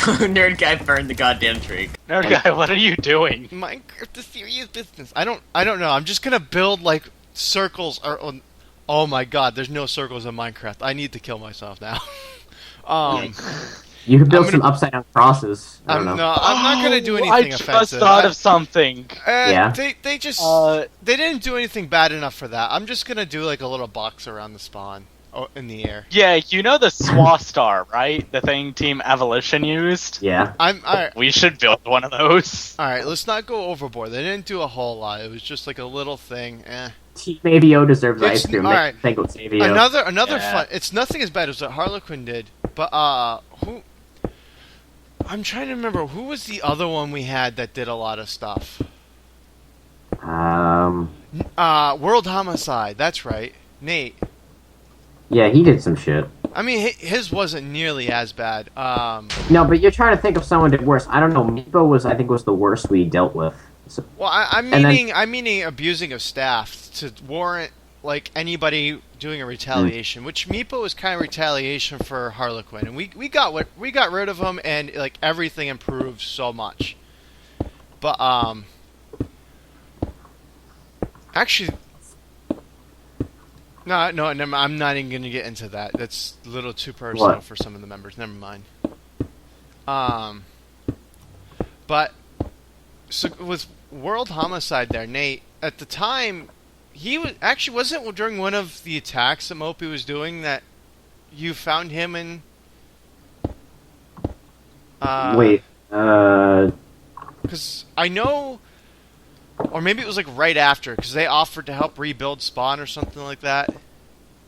Nerd guy burned the goddamn tree. Nerd guy, what are you doing? Minecraft is serious business. I don't know. I'm just gonna build like circles or. Oh my god, there's no circles in Minecraft. I need to kill myself now. You could build some upside down crosses. I don't know. No, I'm not gonna do anything offensive. I just thought of something. Yeah. They just they didn't do anything bad enough for that. I'm just gonna do like a little box around the spawn in the air. Yeah, you know the Swastar, right? The thing Team Evolution used? Yeah. Alright. We should build one of those. Alright, let's not go overboard. They didn't do a whole lot. It was just like a little thing. Team AVO deserves ice cream. Alright. Thank it's AVO. Another fun. It's nothing as bad as what Harlequin did, but who? I'm trying to remember who was the other one we had that did a lot of stuff. World Homicide. That's right, Nate. Yeah, he did some shit. I mean, his wasn't nearly as bad. No, but you're trying to think of someone did worse. I don't know. Meepo was the worst we dealt with. So, well, I'm meaning abusing of staff to warrant like anybody doing a retaliation, which Meepo was kind of retaliation for Harlequin, and we got rid of him, and like everything improved so much. But actually, no, I'm not even gonna get into that. That's a little too personal for some of the members. Never mind. But so with World Homicide there, Nate, at the time, he wasn't during one of the attacks that Mopey was doing that you found him in. Wait. Because I know, or maybe it was like right after, because they offered to help rebuild Spawn or something like that.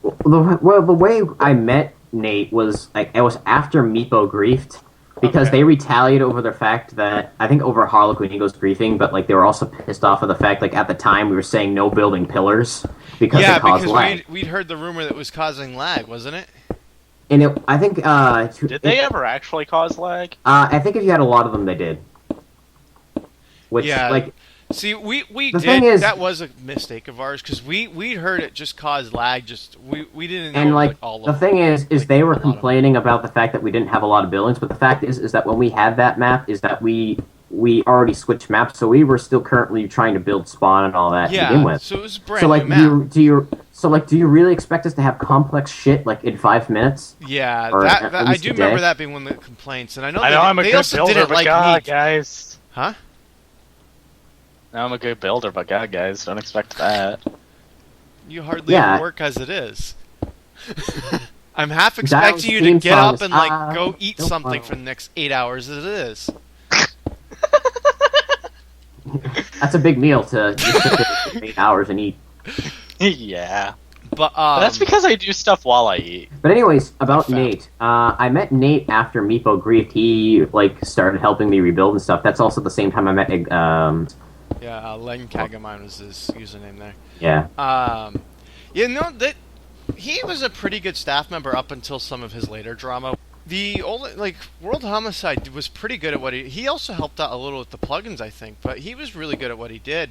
Well, the way I met Nate was like it was after Meepo griefed. Because they retaliated over the fact that, I think over Harlequin he goes griefing, but like they were also pissed off of the fact, like at the time we were saying no building pillars because it caused lag. We'd heard the rumor that it was causing lag, wasn't it? And I think, did they ever actually cause lag? I think if you had a lot of them, they did. Which, like... See, we the did. Thing is, that was a mistake of ours because we heard it just caused lag. We didn't know. And like all the thing is they were complaining about the fact that we didn't have a lot of buildings, but the fact is that when we had that map, is that we already switched maps, so we were still currently trying to build Spawn and all that to begin with. So it was a brand new map. Do you really expect us to have complex shit like in 5 minutes? Yeah, that I do remember that being one of the complaints, and I know I'm a good builder, but God, guys. Huh? Now I'm a good builder, but God, guys, don't expect that. You hardly ever work as it is. I'm half expecting you to get up and like go eat something for the next 8 hours as it is. That's a big meal to just sit there for 8 hours and eat. Yeah. But that's because I do stuff while I eat. But anyways, about Nate. I met Nate after Meepo griefed. He like started helping me rebuild and stuff. That's also the same time I met yeah, Len Kagamine was his username there. Yeah. That he was a pretty good staff member up until some of his later drama. The old World Homicide was pretty good at what he also helped out a little with the plugins, I think, but he was really good at what he did.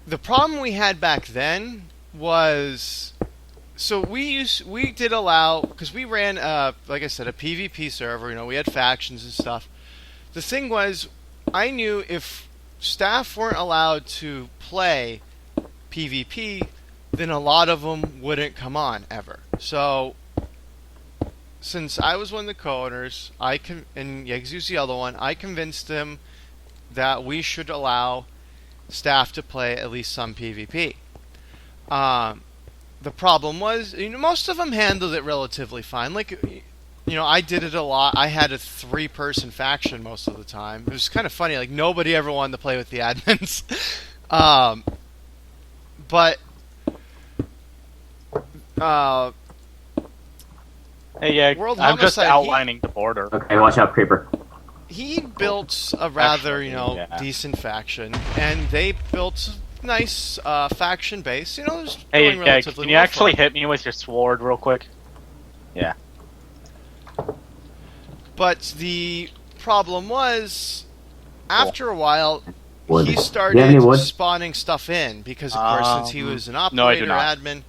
The problem we had back then was we did allow, because we ran like I said, a PvP server, we had factions and stuff. The thing was, I knew if staff weren't allowed to play PvP, then a lot of them wouldn't come on ever. So, since I was one of the co-owners, and Yeggsy was the other one, I convinced him that we should allow staff to play at least some PvP. The problem was, most of them handled it relatively fine. I did it a lot. I had a 3-person faction most of the time. It was kind of funny. Like, nobody ever wanted to play with the admins. But... hey, yeah, I'm just outlining the border. Okay, watch out, Creeper. He built a rather, decent faction, and they built a nice faction base. Hey, yeah, can you actually hit me with your sword real quick? Yeah. But the problem was, after a while, he started spawning stuff in, because, of course, since he was an operator admin,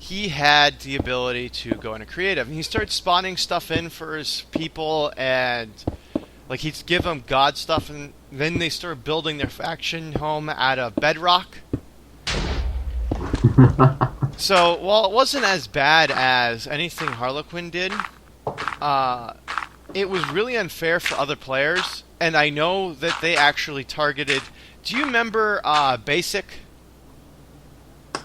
he had the ability to go into creative. And he started spawning stuff in for his people, and Like, he'd give them god stuff, and then they started building their faction home out of bedrock. So, while it wasn't as bad as anything Harlequin did, it was really unfair for other players, and I know that they actually targeted... Do you remember Basic?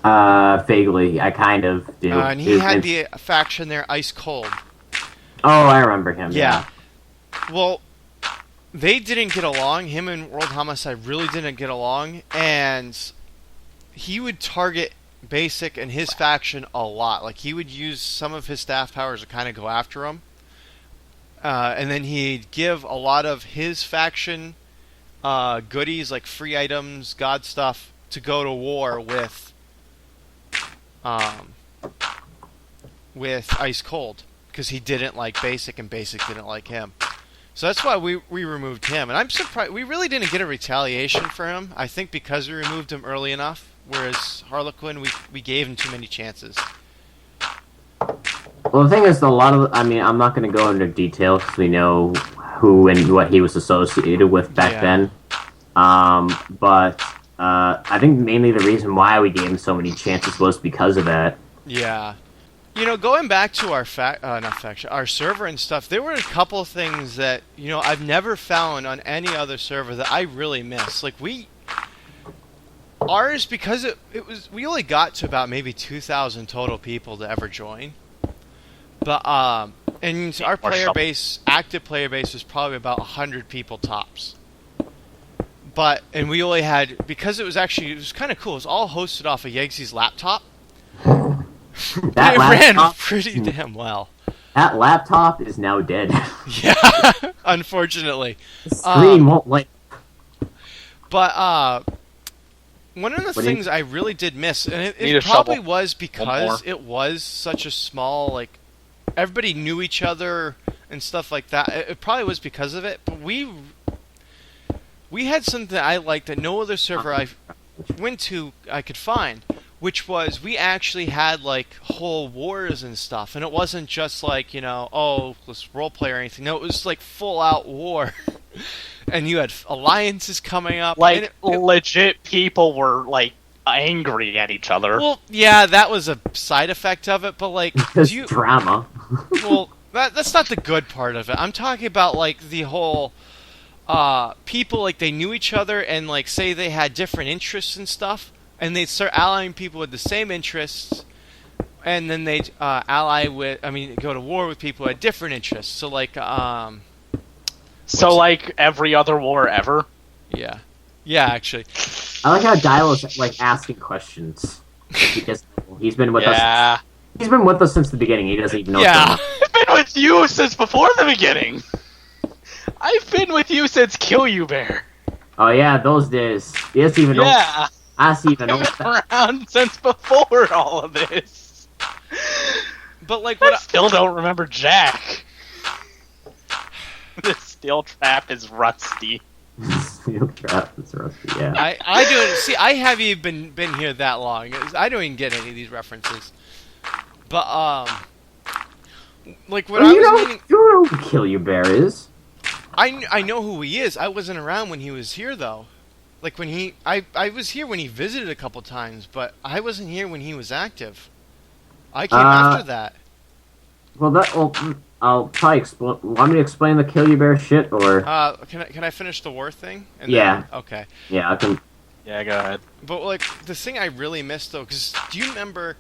Vaguely. I kind of do. And he had the faction there, Ice Cold. Oh, I remember him. Yeah. Well, they didn't get along. Him and World Homicide really didn't get along, and he would target Basic and his faction a lot. Like, he would use some of his staff powers to kind of go after him. And then he'd give a lot of his faction goodies, like free items, god stuff, to go to war with Ice Cold, because he didn't like Basic and Basic didn't like him. So that's why we removed him. And I'm surprised we really didn't get a retaliation for him. I think because we removed him early enough, whereas Harlequin, we gave him too many chances. Well, the thing is, I'm not going to go into detail because we know who and what he was associated with back then. But I think mainly the reason why we gave him so many chances was because of that. Yeah. You know, going back to our our server and stuff, there were a couple of things that, you know, I've never found on any other server that I really miss. Like, ours, because we only got to about maybe 2,000 total people to ever join. But, and our active player base was probably about 100 people tops. And we only had, because it was kind of cool, it was all hosted off of Yeggsy's laptop. It ran pretty damn well. That laptop is now dead. Yeah, unfortunately. The screen won't light. But one of the things I really did miss, and it probably was because it was such a small, like, everybody knew each other and stuff like that. It probably was because of it, but we had something that I liked that no other server I went to I could find, which was we actually had, like, whole wars and stuff, and it wasn't just like, you know, oh, let's roleplay or anything. No, it was like full-out war. And you had alliances coming up. Like, legit people were, like, angry at each other. Well, yeah, that was a side effect of it, but, like... drama. Well, that's not the good part of it. I'm talking about, like, the whole... people, like, they knew each other and, like, say they had different interests and stuff, and they'd start allying people with the same interests, and then they'd go to war with people who had different interests. So, like, like, every other war ever? Yeah. Yeah, actually. I like how Dilo's, like, asking questions. Because he's been with us. He's been with us since the beginning. He doesn't even know. Yeah. I've been with you since before the beginning. I've been with you since Kill You Bear. Oh, yeah, those days. He doesn't even know. Yeah. I see even know. I've been around since before all of this. But, like, I still don't remember Jack. This steel trap is rusty. Steel trap is rusty, yeah. I do. See, I haven't even been here that long. I don't even get any of these references. But, like, what I was meaning... You know who Kill You Bear is. I know who he is. I wasn't around when he was here, though. Like, when I was here when he visited a couple times, but I wasn't here when he was active. I came after that. Well, I'll probably explain. Want me to explain the Kill You Bear shit, or? Can I finish the war thing? Yeah. Okay. Yeah, I can. Yeah, go ahead. But, like, the thing I really missed, though, because do you remember...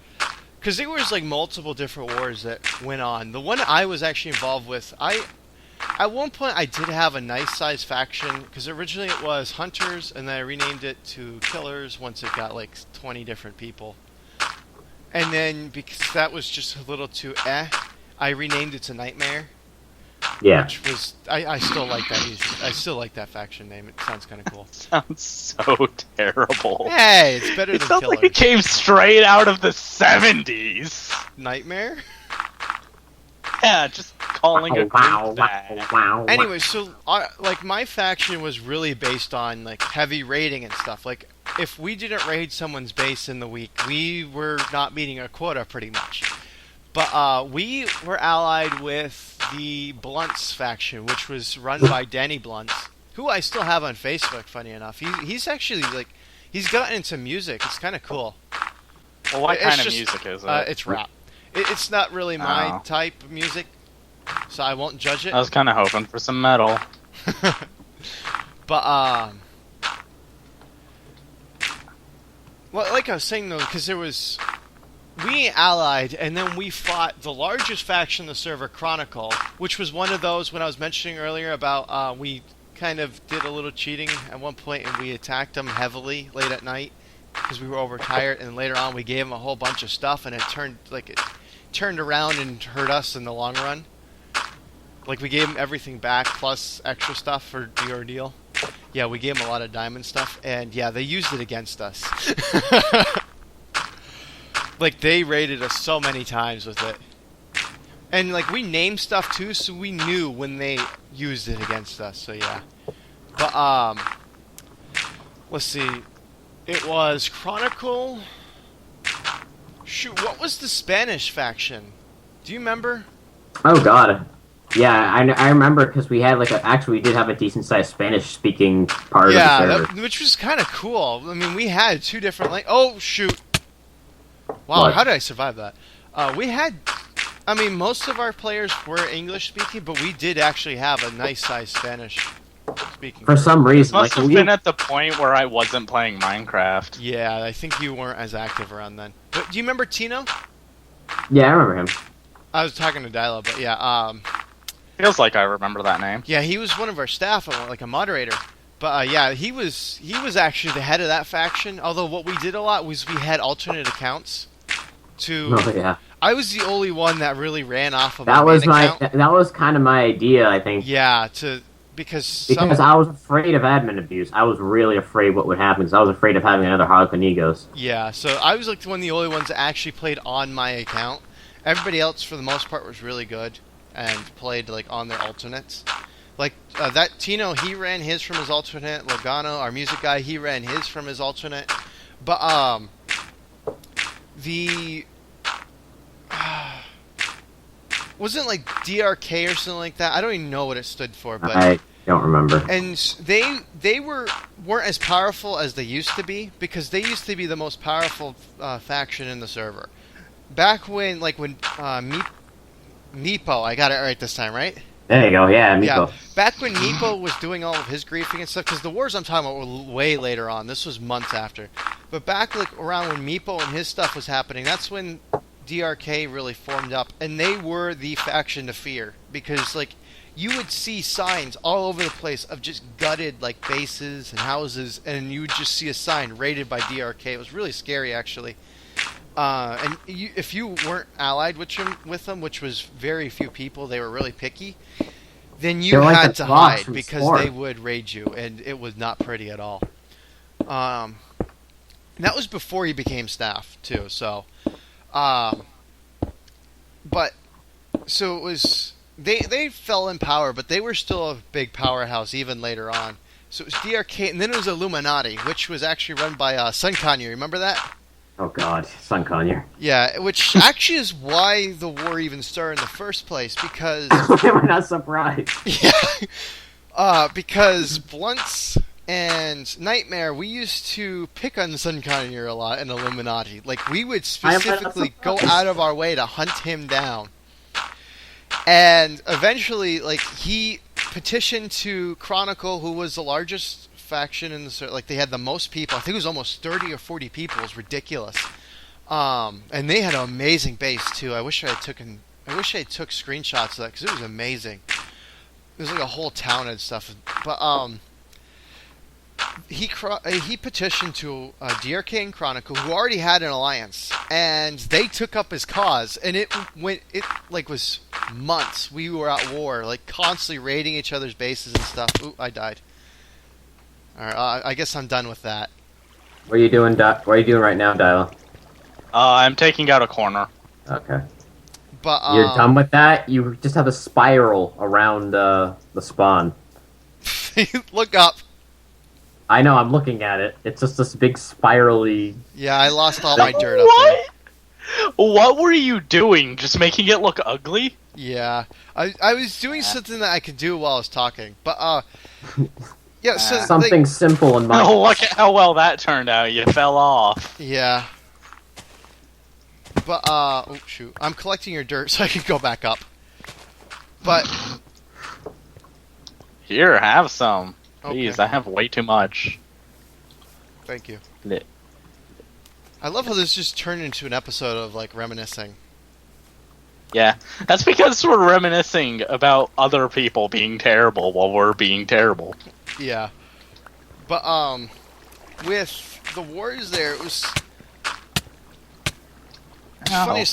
Because there was, like, multiple different wars that went on. The one I was actually involved with, at one point I did have a nice-sized faction, because originally it was Hunters, and then I renamed it to Killers once it got, like, 20 different people. And then, because that was just a little too I renamed it to Nightmare. Yeah. Which was... I still like that. I still like that faction name. It sounds kind of cool. Sounds so terrible. Hey, it's better than Killers. Killers. Like it came straight out of the 70s. Nightmare? Yeah, just calling a group that. Wow. Anyway, so, like, my faction was really based on, like, heavy raiding and stuff. Like, if we didn't raid someone's base in the week, we were not meeting our quota, pretty much. But, we were allied with the Blunts faction, which was run by Danny Blunts, who I still have on Facebook, funny enough. He's actually, like, he's gotten into music. It's kind of cool. Well, what kind of music is it? It's rap. It's not really my type of music, so I won't judge it. I was kind of hoping for some metal. But, well, like I was saying, though, because we allied, and then we fought the largest faction in the server, Chronicle, which was one of those, when I was mentioning earlier about, we kind of did a little cheating at one point, and we attacked them heavily late at night, because we were overtired, and later on we gave them a whole bunch of stuff, and it turned around and hurt us in the long run. Like, we gave them everything back, plus extra stuff for the ordeal. Yeah, we gave them a lot of diamond stuff, and yeah, they used it against us. Like, they raided us so many times with it. And, like, we named stuff, too, so we knew when they used it against us, so yeah. But, let's see. It was Chronicle... Shoot, what was the Spanish faction? Do you remember? Oh, God. Yeah, I remember because we had, like, actually, we did have a decent-sized Spanish-speaking part of the server. Which was kind of cool. I mean, we had two different... Oh, shoot. Wow, What? how did I survive that? We had... I mean, most of our players were English-speaking, but we did actually have a nice-sized Spanish-speaking. For some reason, Must like, have been at the point where I wasn't playing Minecraft. Yeah, I think you weren't as active around then. But do you remember Tino? Yeah, I remember him. I was talking to Dilo, but yeah, Feels like I remember that name. yeah, he was one of our staff, like a moderator. But yeah, he was actually the head of that faction. Although what we did a lot was we had alternate accounts. Oh, yeah. I was the only one that really ran off of That my was main account. that was kind of my idea, I think. Yeah, because I was afraid of admin abuse. I was really afraid what would happen, because I was afraid of having another Harlequin Egos. Yeah, so I was like one of the only ones that actually played on my account. Everybody else, for the most part, was really good and played like on their alternates. Like that Tino, he ran his from his alternate. Loganno, our music guy, he ran his from his alternate. But the wasn't like DRK or something like that. I don't even know what it stood for, but I don't remember. And they weren't as powerful as they used to be, because they used to be the most powerful faction in the server. Back when Meepo, I got it right this time, right? There you go, yeah, Nicole. Yeah, back when Meepo was doing all of his griefing and stuff, because the wars I'm talking about were way later on. This was months after. But back like around when Meepo and his stuff was happening, that's when DRK really formed up, and they were the faction to fear, because like you would see signs all over the place of just gutted like bases and houses, and you would just see a sign raided by DRK. It was really scary, actually. And if you weren't allied with them, which was very few people, they were really picky, then you They're like had the to Fox hide, from because Spore. they would raid you, and it was not pretty at all. That was before he became staff too. So, but so it was they fell in power, but they were still a big powerhouse even later on. So it was DRK, and then it was Illuminati, which was actually run by Sun Conyer. Remember that? Oh god, Sun Conyer. Yeah, which actually is why the war even started in the first place, because We're not surprised. because Blunts and Nightmare, we used to pick on Sun Conyer a lot in Illuminati. Like, we would specifically go out of our way to hunt him down. And eventually, like, he petitioned to Chronicle, who was the largest faction in the, like, they had the most people. I think it was almost 30 or 40 people. It was ridiculous. And they had an amazing base too. I wish I took screenshots of that, because it was amazing. It was like a whole town and stuff. But he petitioned to DRK and Chronicle, who already had an alliance, and they took up his cause. And it was months. We were at war, like constantly raiding each other's bases and stuff. Ooh, I died. All right, I guess I'm done with that. What are you doing, what are you doing right now, Dial? I'm taking out a corner. Okay. But You're done with that? You just have a spiral around the spawn. Look up. I know, I'm looking at it. It's just this big spirally... Yeah, I lost all my dirt up What? What were you doing? Just making it look ugly? Yeah, I was doing something that I could do while I was talking, but yeah. So Something simple and Oh, look at how well that turned out. You fell off. Yeah. But oh shoot, I'm collecting your dirt so I can go back up. But Here, have some. Please, Okay. I have way too much. Thank you. Lit. I love how this just turned into an episode of like reminiscing. Yeah, that's because we're reminiscing about other people being terrible while we're being terrible. Yeah. But with the wars there, it was funny.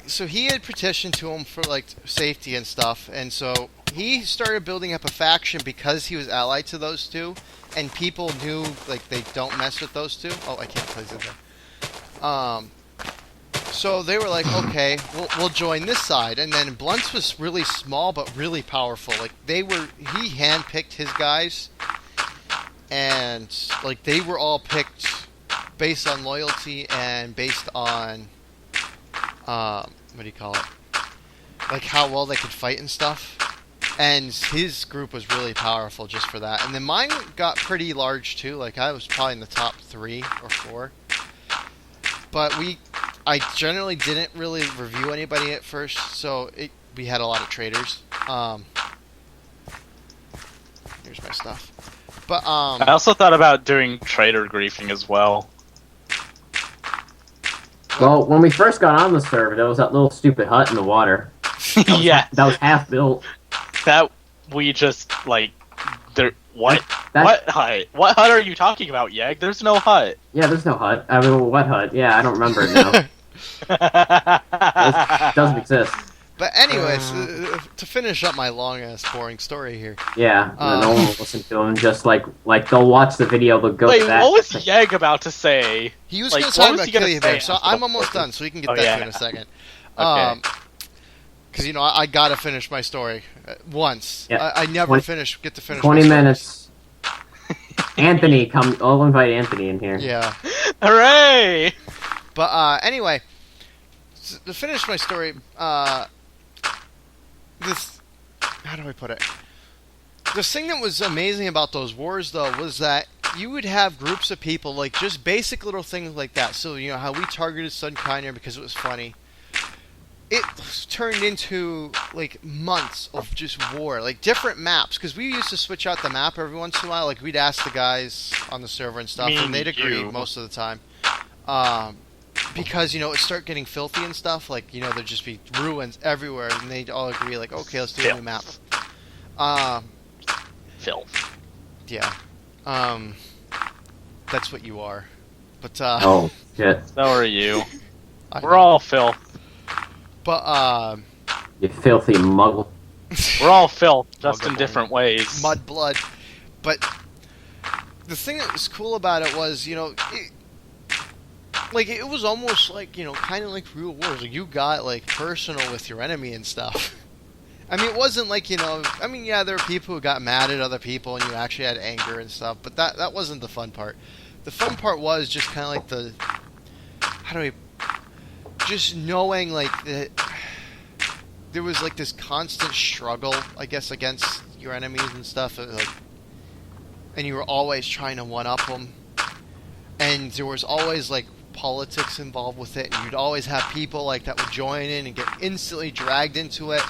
So he had petitioned to him for like safety and stuff, and so he started building up a faction because he was allied to those two, and people knew like they don't mess with those two. Oh, I can't place it there. So they were like, okay, we'll join this side, and then Blunt's was really small but really powerful. Like he handpicked his guys, and like they were all picked based on loyalty and based on what do you call it? Like how well they could fight and stuff. And his group was really powerful just for that. And then mine got pretty large too. Like I was probably in the top 3 or 4. But I generally didn't really review anybody at first, so we had a lot of traders. Here's my stuff. But I also thought about doing trader griefing as well. Well, when we first got on the server, there was that little stupid hut in the water. Yeah, That was half built. that we just like. What? That- What hut? What hut are you talking about, Yegg? There's no hut. Yeah, there's no hut. I mean, what hut? Yeah, I don't remember it now. It doesn't exist. But anyways, to finish up my long ass boring story here. Yeah, no one will listen to them. Just like they'll watch the video, they'll go Wait, to that. what was Yegg about to say? He was Like, going to what talk was about he gonna Kill You Bear, say? so I'm almost done, so we can get Oh, that yeah. to in a second. Okay. Because, I gotta finish my story once. Yeah. I never 20 get to finish 20 my story. minutes. Anthony, come. I'll invite Anthony in here. Yeah. Hooray! But, anyway, to finish my story, how do I put it? The thing that was amazing about those wars, though, was that you would have groups of people, like, just basic little things like that. So, how we targeted Sunkinder because it was funny. It turned into, like, months of just war. Like, different maps. Because we used to switch out the map every once in a while. Like, we'd ask the guys on the server and stuff, Me and they'd and agree you. most of the time. Because, it'd start getting filthy and stuff. Like, there'd just be ruins everywhere. And they'd all agree, like, okay, let's do a new map. Filth. Yeah. That's what you are. But, Oh shit! So are you. I- We're all filth. But, You filthy muggle. We're all filth, just Muggle in different ways. mud blood. But the thing that was cool about it was, it was almost like, kind of like real wars. Like, you got, like, personal with your enemy and stuff. I mean, it wasn't like, yeah, there were people who got mad at other people and you actually had anger and stuff, but that wasn't the fun part. The fun part was just kind of like just knowing, like, that there was, like, this constant struggle, I guess, against your enemies and stuff, like, and you were always trying to one-up them, and there was always, like, politics involved with it, and you'd always have people, like, that would join in and get instantly dragged into it,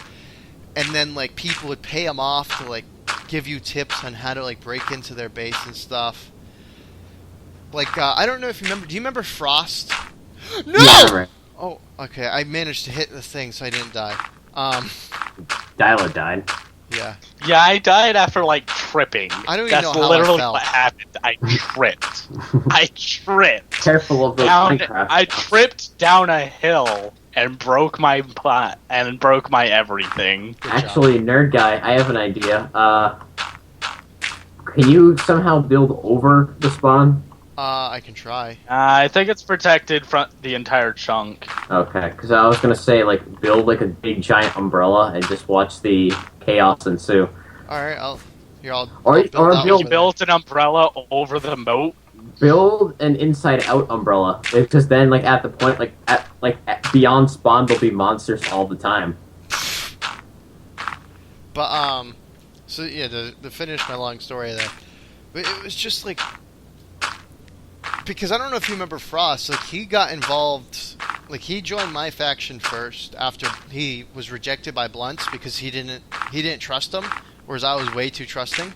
and then, like, people would pay them off to, like, give you tips on how to, like, break into their base and stuff. Like, I don't know if you remember, do you remember Frost? No! Yeah, right. Oh, okay, I managed to hit the thing, so I didn't die. Dilo died. Yeah. Yeah, I died after, like, tripping. I don't even That's know how I literally felt. what happened. I tripped. I tripped. Careful of those Down, Minecraft. I tripped down a hill and broke my plot and broke my everything. Good Actually, nerd guy, I have an idea. Can you somehow build over the spawn? I can try. I think it's protected from the entire chunk. Okay, because I was gonna say, like, build like a big giant umbrella and just watch the chaos ensue. Alright, You're all Or built out build- over there. Built an umbrella over the moat. Build an inside-out umbrella. Because then, like at the point, at beyond spawn, there'll be monsters all the time. But so yeah, to finish my long story there, it was just like, because I don't know if you remember Frost, like he got involved, like he joined my faction first after he was rejected by Blunts because he didn't trust them, whereas I was way too trusting.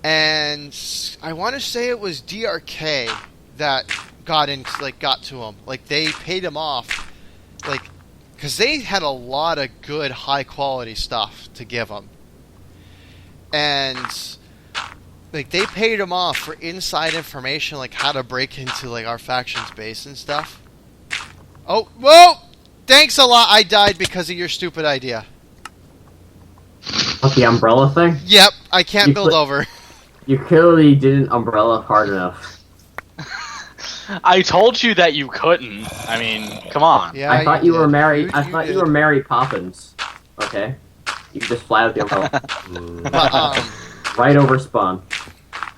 And I want to say it was DRK that got to him, like they paid him off, like. Because they had a lot of good, high-quality stuff to give him. And, like, they paid him off for inside information, like how to break into, like, our faction's base and stuff. Oh, whoa! Thanks a lot, I died because of your stupid idea. What, the umbrella thing? Yep, I can't build over. You clearly didn't umbrella hard enough. I told you that you couldn't. I mean, come on. Yeah, I thought you were Mary. I You thought did. you were Mary Poppins. Okay, you just fly with the umbrella But, right over spawn,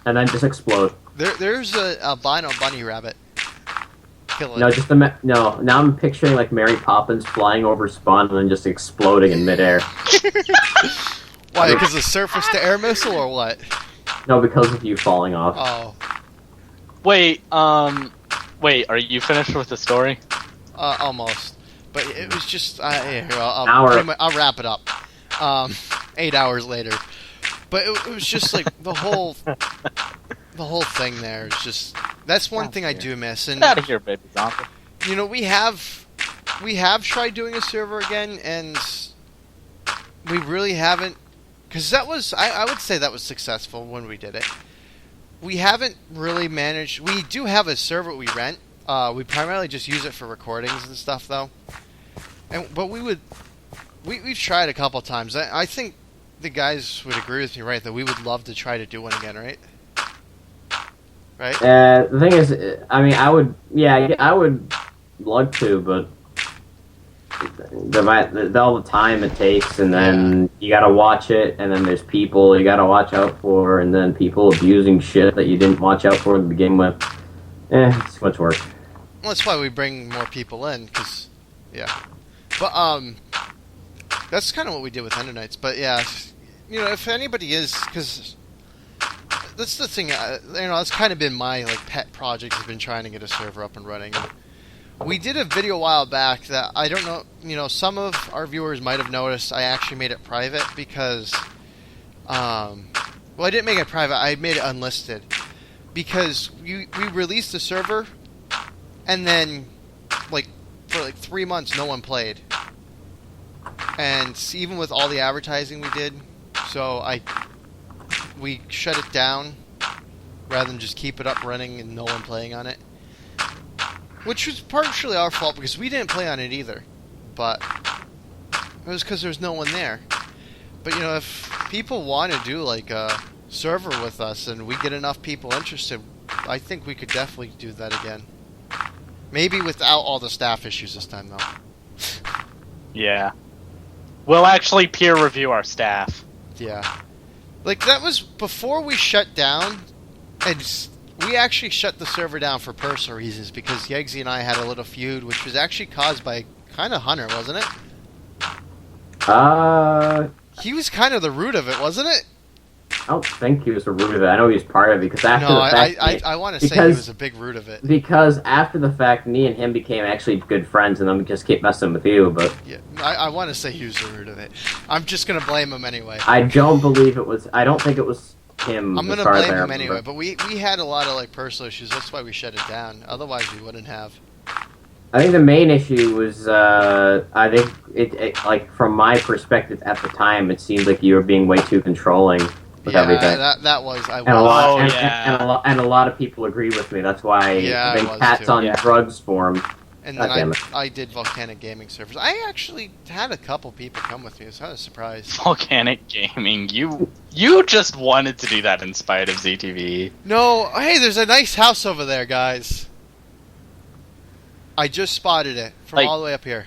and then just explode. there's a albino bunny rabbit. Kill it. No, just no. Now I'm picturing like Mary Poppins flying over spawn and then just exploding in midair. Why, because of surface-to-air missile or what? No, because of you falling off. Oh. Wait, are you finished with the story? Almost, but it was just here, I'll wrap it up. 8 hours later, but it was just like the whole thing there is just, that's one thing I do miss. And Get out of here, baby zombie. you know, we have tried doing a server again, and we really haven't, because that was, I would say that was successful when we did it. We haven't really managed. We do have a server we rent. We primarily just use it for recordings and stuff, though. But we've tried a couple times. I think the guys would agree with me, right? That we would love to try to do one again, right? Right? The thing is, I mean, I would love to, but all the time it takes, and then you gotta watch it, and then there's people you gotta watch out for, and then people abusing shit that you didn't watch out for to begin with. It's too much work. Well, that's why we bring more people in, because, yeah. But, that's kind of what we did with Ender Knights. But, yeah, you know, if anybody is, because that's the thing, you know, it's kind of been my, like, pet project, has been trying to get a server up and running. We did a video a while back that I don't know, you know, some of our viewers might have noticed I actually made it private because, well, I didn't make it private, I made it unlisted. Because we released the server, and then, like, for like 3 months, no one played. And even with all the advertising we did, so we shut it down, rather than just keep it up running and no one playing on it. Which was partially our fault, because we didn't play on it either. But it was because there was no one there. But, you know, if people want to do, like, a server with us, and we get enough people interested, I think we could definitely do that again. Maybe without all the staff issues this time, though. Yeah. We'll actually peer review our staff. Yeah. Like, that was before we shut down, and we actually shut the server down for personal reasons, because Yeggsy and I had a little feud, which was actually caused by kind of Hunter, wasn't it? He was kind of the root of it, wasn't it? I don't think he was the root of it. I know he was part of it, because after No, the fact... I want to say he was a big root of it. Because after the fact, me and him became actually good friends, and then we just kept messing with you, but... Yeah, I want to say he was the root of it. I'm just going to blame him anyway. I don't believe it was... I don't think it was him. I'm going to blame him anyway, but we had a lot of, like, personal issues. That's why we shut it down. Otherwise, we wouldn't have. I think the main issue was, I think, it like, from my perspective at the time, it seemed like you were being way too controlling with everything. That was... And a lot of people agree with me. That's why then Cats on Drugs formed. And then I did Volcanic Gaming servers. I actually had a couple people come with me, so I was surprised. Volcanic Gaming, you just wanted to do that in spite of ZTV. No, hey, there's a nice house over there, guys. I just spotted it from Like, all the way up here.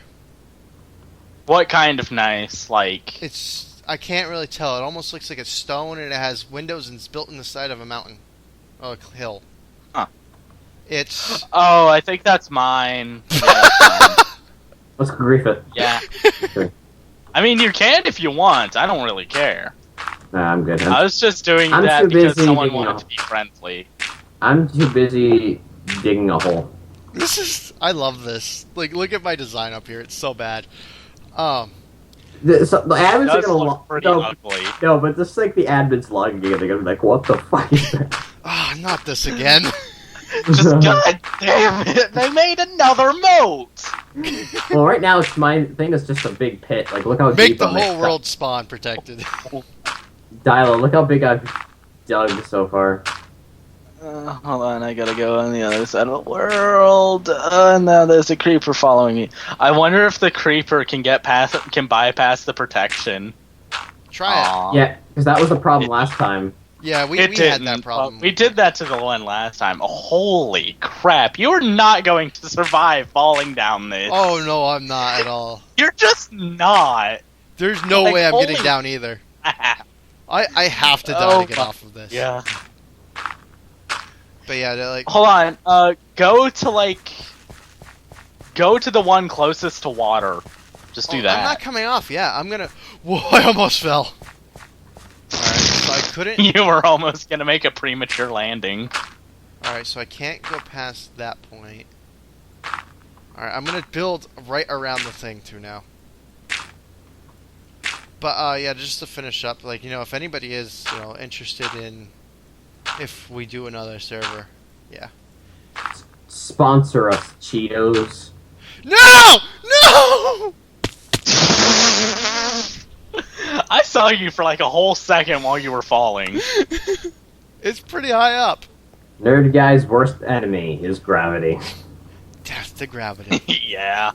What kind of nice? Like, It's I can't really tell. It almost looks like a stone, and it has windows and it's built in the side of a mountain. Oh, a hill. Huh. It's... Oh, I think that's mine. Yeah, that's mine. Let's grief it. Yeah. Okay. I mean, you can if you want. I don't really care. Nah, I'm good. I was just doing I'm that too because busy someone digging wanted a- to be friendly. I'm too busy digging a hole. This is... I love this. Like, look at my design up here. It's so bad. The admins are Does gonna look pretty no, ugly. no, but just like the admins logging in, they're gonna be like, "What the fuck is that?" Ah, not this again. Just god damn it! They made another moat. Well, right now it's my thing is just a big pit. Like, look how Make deep the I'm whole world spawn protected. Dilo, look how big I've dug so far. Hold on, I gotta go on the other side of the world. Now there's a creeper following me. I wonder if the creeper can bypass the protection. Try it. Aw. Yeah, because that was the problem last time. Yeah, we It had didn't, that problem. but we did that to the one last time. Holy crap! You are not going to survive falling down this. Oh, no, I'm not at all. You're just not. There's no Like, way I'm getting holy down either. I have to die Oh to get my- off of this. Yeah. But yeah, they're like... Hold on. Go to the one closest to water. Just do that. I'm not coming off, yeah. I'm gonna... Whoa, I almost fell. Alright, so I couldn't... You were almost gonna make a premature landing. Alright, so I can't go past that point. Alright, I'm gonna build right around the thing too now. But, yeah, just to finish up, like, you know, if anybody is, you know, interested in... If we do another server, yeah. Sponsor us, Cheetos. No! No! I saw you for like a whole second while you were falling. It's pretty high up. Nerd guy's worst enemy is gravity. Death to gravity. Yeah.